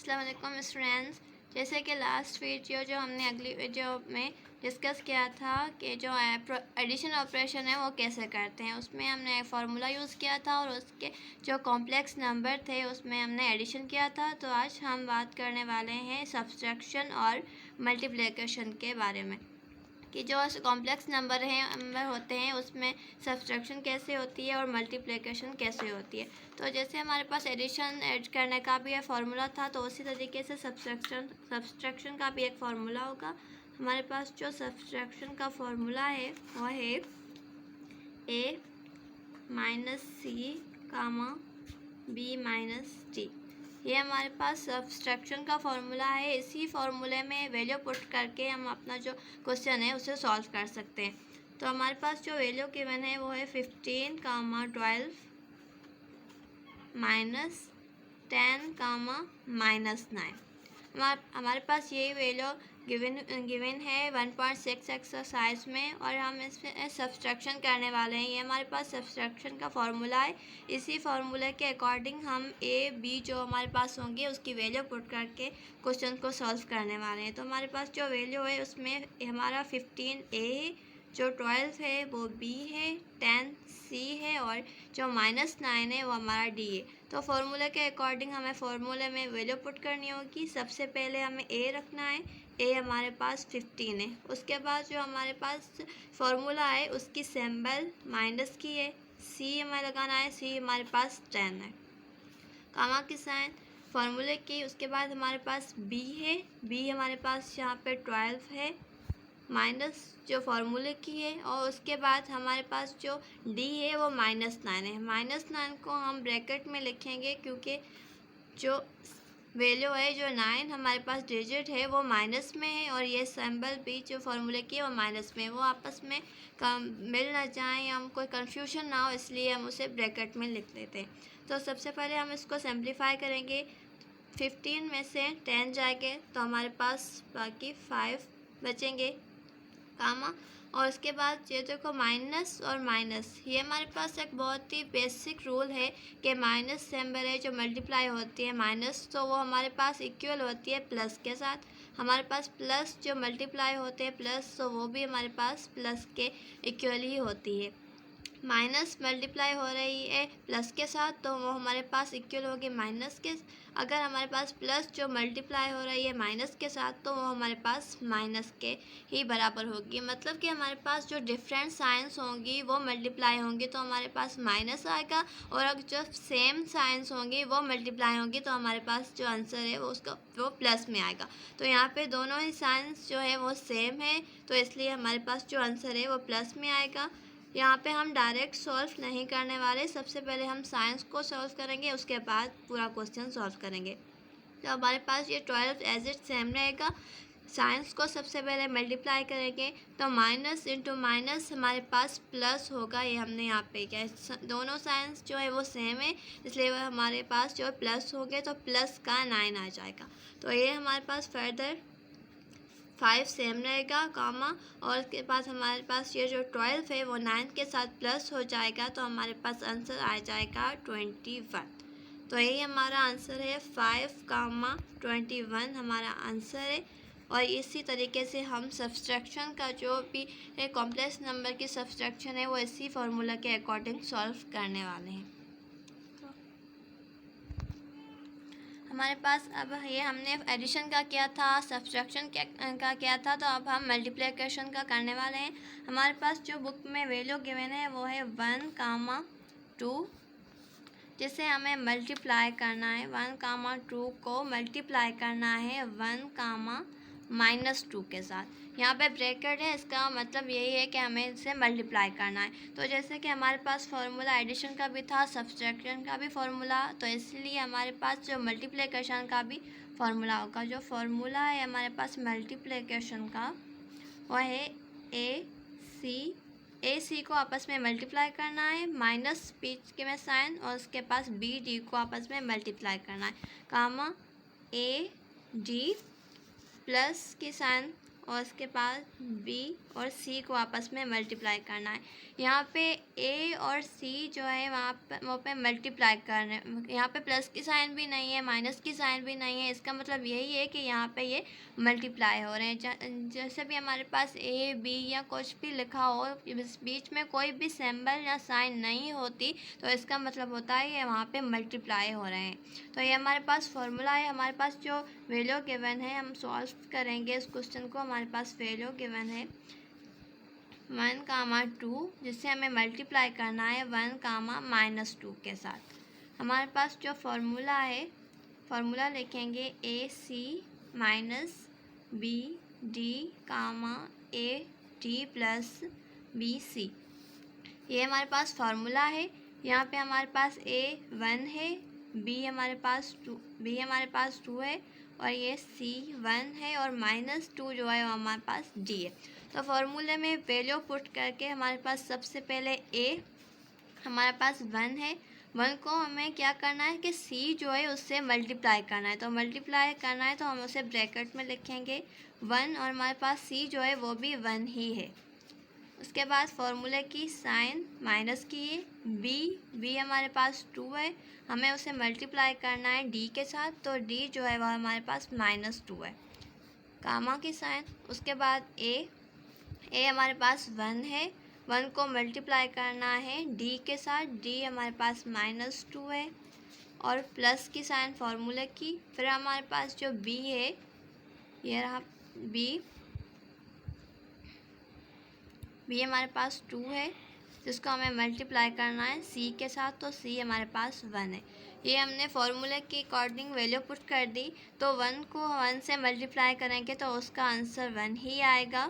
अस्सलाम वालेकुम स्टूडेंट्स। जैसे कि लास्ट वीडियो जो हमने अगली वीडियो में डिस्कस किया था कि जो एडिशन ऑपरेशन है वो कैसे करते हैं, उसमें हमने फार्मूला यूज़ किया था और उसके जो कॉम्प्लेक्स नंबर थे उसमें हमने एडिशन किया था। तो आज हम बात करने वाले हैं सब्सट्रैक्शन और मल्टीप्लिकेशन के बारे में कि जो कॉम्प्लेक्स नंबर होते हैं उसमें सब्सट्रैक्शन कैसे होती है और मल्टीप्लिकेशन कैसे होती है। तो जैसे हमारे पास एडिशन ऐड करने का भी फार्मूला था, तो उसी तरीके से सब्सट्रैक्शन का भी एक फार्मूला होगा। हमारे पास जो सब्सट्रैक्शन का फार्मूला है वो है a minus C comma b minus D. ये हमारे पास सब्सट्रैक्शन का फार्मूला है। इसी फार्मूले में वैल्यू पुट करके हम अपना जो क्वेश्चन है उसे सॉल्व कर सकते हैं। तो हमारे पास जो वैल्यू गिवन है वो है 15 कामा 12 माइनस 10 कामा माइनस 9। हमारे पास ये वैल्यू गिवन है 1.6 एक्सरसाइज में और हम इसमें सब्सट्रैक्शन करने वाले हैं। ये हमारे पास सब्सट्रैक्शन का फार्मूला है। इसी फार्मूले के अकॉर्डिंग हम ए बी जो हमारे पास होंगे उसकी वैल्यू पुट करके क्वेश्चन को सॉल्व करने वाले हैं। तो हमारे पास जो वैल्यू है उसमें हमारा 15 ए है, जो 12 है वो बी है, 10 सी है और जो -9 है वो हमारा डी है। तो फार्मूले के अकॉर्डिंग हमें फार्मूले में वैल्यू पुट करनी होगी। सबसे पहले हमें ए रखना है, ए हमारे पास 15 है। उसके बाद जो हमारे पास फार्मूला है उसकी सिंबल माइनस की है, सी हमें लगाना है, सी हमारे पास 10 है, कामा की साइन फार्मूले की। उसके बाद हमारे पास बी है, बी हमारे पास यहाँ पे 12 है माइनस जो फार्मूले की है, और उसके बाद हमारे पास जो डी है वो -9 है। -9 को हम ब्रैकेट में लिखेंगे क्योंकि जो वैल्यू है जो 9 हमारे पास डिजिट है वो माइनस में है और ये सिंबल भी जो फार्मूले की है वो माइनस में है। वो आपस में मिल ना जाए या हम कोई कन्फ्यूजन ना हो, इसलिए हम उसे ब्रैकेट में लिख लेते हैं। तो सबसे पहले हम इसको सिंप्लीफाई करेंगे। 15 में से 10 जाएंगे तो हमारे पास बाकी 5 बचेंगे, कामा। और उसके बाद ये देखो माइनस और माइनस, ये हमारे पास एक बहुत ही बेसिक रूल है कि माइनस सिंबल है जो मल्टीप्लाई होती है माइनस, तो वो हमारे पास इक्वल होती है प्लस के साथ। हमारे पास प्लस जो मल्टीप्लाई होते हैं प्लस, तो वो भी हमारे पास प्लस के इक्वल ही होती है। माइनस मल्टीप्लाई हो रही है प्लस के साथ तो वो हमारे पास इक्वल होगी माइनस के। अगर हमारे पास प्लस जो मल्टीप्लाई हो रही है माइनस के साथ तो वो हमारे पास माइनस के ही बराबर होगी। मतलब कि हमारे पास जो डिफरेंट साइंस होंगी वो मल्टीप्लाई होंगी तो हमारे पास माइनस आएगा, और अगर जो सेम साइंस होंगी वो मल्टीप्लाई होंगी तो हमारे पास जो आंसर है वो प्लस में आएगा। तो यहाँ पे दोनों ही साइंस जो है वो सेम है, तो इसलिए हमारे पास जो आंसर है वो प्लस में आएगा। यहाँ पे हम डायरेक्ट सॉल्व नहीं करने वाले, सबसे पहले हम साइंस को सॉल्व करेंगे, उसके बाद पूरा क्वेश्चन सॉल्व करेंगे। तो हमारे पास ये 12 एज इट सेम रहेगा। साइंस को सबसे पहले मल्टीप्लाई करेंगे तो माइनस इंटू माइनस हमारे पास प्लस होगा। ये हमने यहाँ पे क्या, दोनों साइंस जो है वो सेम है इसलिए वह हमारे पास जो प्लस हो गए तो प्लस का 9 आ जाएगा। तो ये हमारे पास फर्दर 5 सेम रहेगा, कामा। और उसके बाद हमारे पास ये जो 12 है वो 9 के साथ प्लस हो जाएगा तो हमारे पास आंसर आ जाएगा 21। तो यही हमारा आंसर है 5, 21 हमारा आंसर है। और इसी तरीके से हम सब्सट्रैक्शन का जो भी कॉम्प्लेक्स नंबर की सब्सट्रैक्शन है वो इसी फार्मूला के अकॉर्डिंग सॉल्व करने वाले हैं। हमारे पास अब ये हमने एडिशन का किया था, सब्सट्रैक्शन का किया था, तो अब हम मल्टीप्लिकेशन का करने वाले हैं। हमारे पास जो बुक में वैल्यू गिवन है वो है 1, 2, जिसे हमें मल्टीप्लाई करना है। 1, 2 को मल्टीप्लाई करना है 1, -2 के साथ। यहाँ पे ब्रैकेट है, इसका मतलब यही है कि हमें इसे मल्टीप्लाई करना है। तो जैसे कि हमारे पास फार्मूला एडिशन का भी था, सब्सट्रैक्शन का भी फार्मूला, तो इसलिए हमारे पास जो मल्टीप्लिकेशन का भी फार्मूला होगा। जो फार्मूला है हमारे पास मल्टीप्लिकेशन का वो है ए सी को आपस में मल्टीप्लाई करना है, माइनस बीच के में साइन, और उसके पास बी डी को आपस में मल्टीप्लाई करना है, कामा ए डी प्लस की साइन और उसके बाद B और C को आपस में मल्टीप्लाई करना है। यहाँ पे A और C जो है वहाँ पे मल्टीप्लाई कर रहे हैं। यहाँ पे प्लस की साइन भी नहीं है, माइनस की साइन भी नहीं है। इसका मतलब यही है कि यहाँ पे ये मल्टीप्लाई हो रहे हैं। जैसे भी हमारे पास A B या कुछ भी लिखा हो, इस बीच में कोई भी सिंबल या साइन नहीं होती तो इसका मतलब होता है ये वहाँ पे मल्टीप्लाई हो रहे हैं। तो ये हमारे पास फॉर्मूला है। हमारे पास जो वैल्यू गिवन है, हम सॉल्व करेंगे इस क्वेश्चन को। हमारे पास वैल्यू गिवन है 1, 2, जिससे हमें मल्टीप्लाई करना है 1, -2 के साथ। हमारे पास जो फॉर्मूला है, फॉर्मूला लिखेंगे AC - BD, AD plus BC। ये हमारे पास फार्मूला है। यहाँ पे हमारे पास A 1 है, B हमारे पास 2 है और ये C 1 है और -2 जो है वो हमारे पास D है। तो फार्मूले में वैल्यू पुट करके हमारे पास सबसे पहले A हमारे पास 1 है। 1 को हमें क्या करना है कि C जो है उससे मल्टीप्लाई करना है। तो मल्टीप्लाई करना है तो हम उसे ब्रैकेट में लिखेंगे 1 और हमारे पास C जो है वो भी 1 ही है। उसके बाद फॉर्मूले की साइन माइनस की है। बी हमारे पास 2 है, हमें उसे मल्टीप्लाई करना है D के साथ, तो D जो है वह हमारे पास -2 है। कामा की साइन, उसके बाद A हमारे पास 1 है, 1 को मल्टीप्लाई करना है D के साथ, D हमारे पास -2 है और प्लस की साइन फार्मूले की। फिर हमारे पास जो B है, ये रहा B हमारे पास 2 है, जिसको हमें मल्टीप्लाई करना है C के साथ, तो C हमारे पास 1 है। ये हमने फार्मूले के अकॉर्डिंग वैल्यू पुट कर दी, तो 1 को 1 से मल्टीप्लाई करेंगे तो उसका आंसर 1 ही आएगा।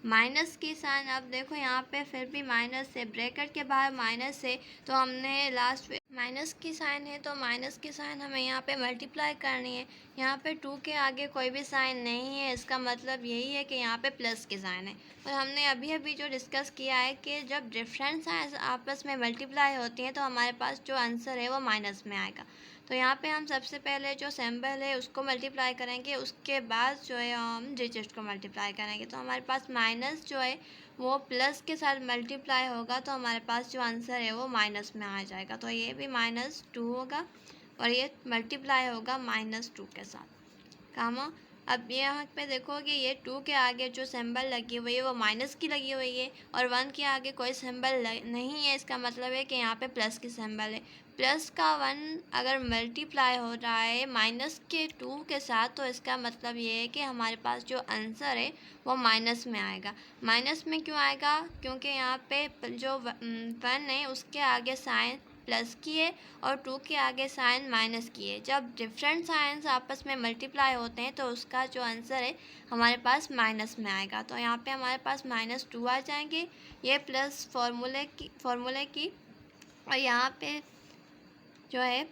माइनस की साइन, अब देखो यहाँ पे फिर भी माइनस है, ब्रैकेट के बाहर माइनस है, तो हमने लास्ट माइनस की साइन है तो माइनस की साइन हमें यहाँ पे मल्टीप्लाई करनी है। यहाँ पे 2 के आगे कोई भी साइन नहीं है, इसका मतलब यही है कि यहाँ पे प्लस की साइन है। और हमने अभी जो डिस्कस किया है कि जब डिफरेंट साइंस आपस में मल्टीप्लाई होती हैं तो हमारे पास जो आंसर है वो माइनस में आएगा। तो यहाँ पे हम सबसे पहले जो सिंबल है उसको मल्टीप्लाई करेंगे, उसके बाद जो है हम डिजिट को मल्टीप्लाई करेंगे। तो हमारे पास माइनस जो है वो प्लस के साथ मल्टीप्लाई होगा, तो हमारे पास जो आंसर है वो माइनस में आ जाएगा। तो ये भी -2 होगा और ये मल्टीप्लाई होगा -2 के साथ, कामा। अब यहाँ पे देखो कि ये 2 के आगे जो सिंबल लगी हुई है वो माइनस की लगी हुई है और 1 के आगे कोई सिंबल नहीं है। इसका मतलब है कि यहाँ पे प्लस की सिंबल है। प्लस का 1 अगर मल्टीप्लाई हो रहा है माइनस के 2 के साथ, तो इसका मतलब ये है कि हमारे पास जो आंसर है वो माइनस में आएगा। माइनस में क्यों आएगा? क्योंकि यहाँ पे जो 1 है उसके आगे साइन प्लस की है और 2 के आगे साइन माइनस की है। जब डिफरेंट साइंस आपस में मल्टीप्लाई होते हैं तो उसका जो आंसर है हमारे पास माइनस में आएगा। तो यहाँ पे हमारे पास -2 आ जाएंगे, ये प्लस फार्मूले की और यहाँ पे जो है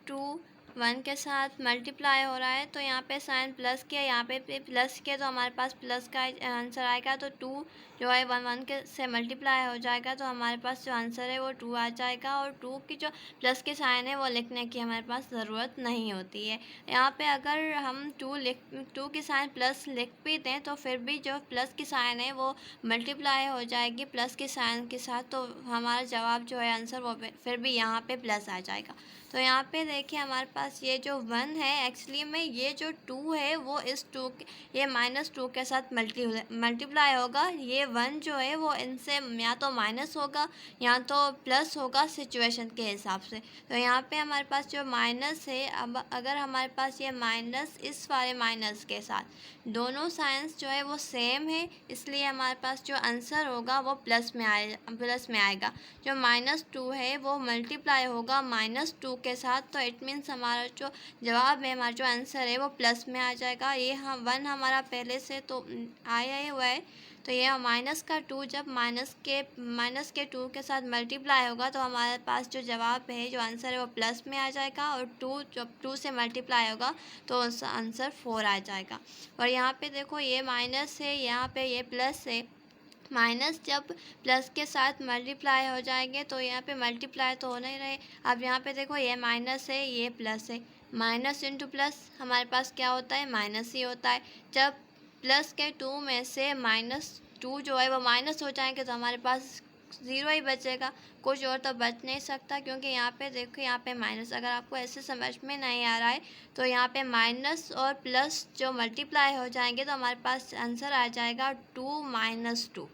2 1 के साथ मल्टीप्लाई हो रहा है, तो यहाँ पे साइन प्लस किया, यहाँ पे प्लस किया, तो हमारे पास प्लस का आंसर आएगा। तो 2 जो है 1 के से मल्टीप्लाई हो जाएगा, तो हमारे पास जो आंसर है वो 2 आ जाएगा। और 2 की जो प्लस की साइन है वो लिखने की हमारे पास ज़रूरत नहीं होती है। यहाँ पे अगर हम 2 की साइन प्लस लिख भी दें तो फिर भी जो प्लस की साइन है वो मल्टीप्लाई हो जाएगी प्लस की साइन के साथ, तो हमारा जवाब जो है आंसर वो फिर भी यहाँ पे प्लस आ जाएगा। तो यहाँ पे देखिए हमारे पास ये जो 1 है, एक्चुअली में ये जो 2 है वो इस 2 ये -2 के साथ मल्टीप्लाई होगा। ये 1 जो है वो इनसे या तो माइनस होगा या तो प्लस होगा सिचुएशन के हिसाब से। तो यहाँ पे हमारे पास जो माइनस है, अब अगर हमारे पास ये माइनस इस वाले माइनस के साथ दोनों साइंस जो है वो सेम है, इसलिए हमारे पास जो आंसर होगा वो प्लस में आएगा। जो -2 है वो मल्टीप्लाई होगा -2 के साथ, तो इट मीन्स हमारा जो जवाब है, हमारा जो आंसर है वो प्लस में आ जाएगा। ये 1 हमारा पहले से तो आया ही हुआ है, तो ये -2 जब माइनस के 2 के साथ मल्टीप्लाई होगा तो हमारे पास जो जवाब है, जो आंसर है वो प्लस में आ जाएगा। और 2 जब 2 से मल्टीप्लाई होगा तो उसका आंसर 4 आ जाएगा। और यहाँ पे देखो ये माइनस है, यहाँ पे ये प्लस है, माइनस जब प्लस के साथ मल्टीप्लाई हो जाएंगे तो यहाँ पे मल्टीप्लाई तो होना ही रहे। अब यहाँ पे देखो ये माइनस है, ये प्लस है, माइनस इंटू प्लस हमारे पास क्या होता है, माइनस ही होता है। जब प्लस के 2 में से -2 जो है वो माइनस हो जाएंगे तो हमारे पास 0 ही बचेगा, कुछ और तो बच नहीं सकता। क्योंकि यहाँ पे देखो, यहाँ पे माइनस, अगर आपको ऐसे समझ में नहीं आ रहा है तो यहाँ पे माइनस और प्लस जो मल्टीप्लाई हो जाएंगे तो हमारे पास आंसर आ जाएगा 2 - 2।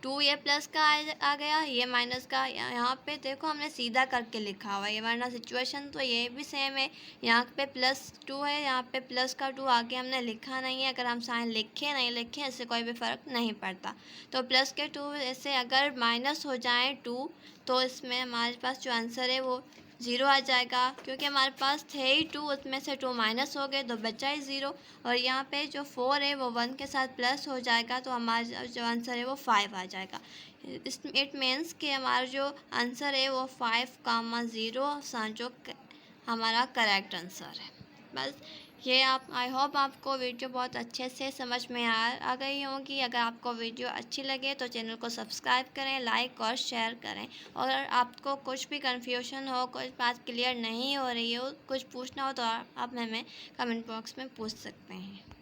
2 ये प्लस का आ गया, ये माइनस का। यहाँ पे देखो हमने सीधा करके लिखा हुआ है, वरना सिचुएशन तो ये भी सेम है। यहाँ पे +2 है, यहाँ पे प्लस का 2 आगे हमने लिखा नहीं है। अगर हम साइन लिखे नहीं लिखे इससे कोई भी फ़र्क नहीं पड़ता। तो प्लस के 2 ऐसे अगर माइनस हो जाए 2 तो इसमें हमारे पास जो आंसर है वो 0 आ जाएगा। क्योंकि हमारे पास थे ही 2, उसमें से 2 माइनस हो गए तो बचा ही 0। और यहाँ पे जो 4 है वो 1 के साथ प्लस हो जाएगा तो हमारा जो आंसर है वो 5 आ जाएगा। इट मीन्स कि हमारा जो आंसर है वो 5,0 जो हमारा करेक्ट आंसर है। बस ये आई होप आपको वीडियो बहुत अच्छे से समझ में आ गई होगी। अगर आपको वीडियो अच्छी लगे तो चैनल को सब्सक्राइब करें, लाइक और शेयर करें। और अगर आपको कुछ भी कन्फ्यूजन हो, कुछ बात क्लियर नहीं हो रही हो, कुछ पूछना हो तो आप हमें कमेंट बॉक्स में पूछ सकते हैं।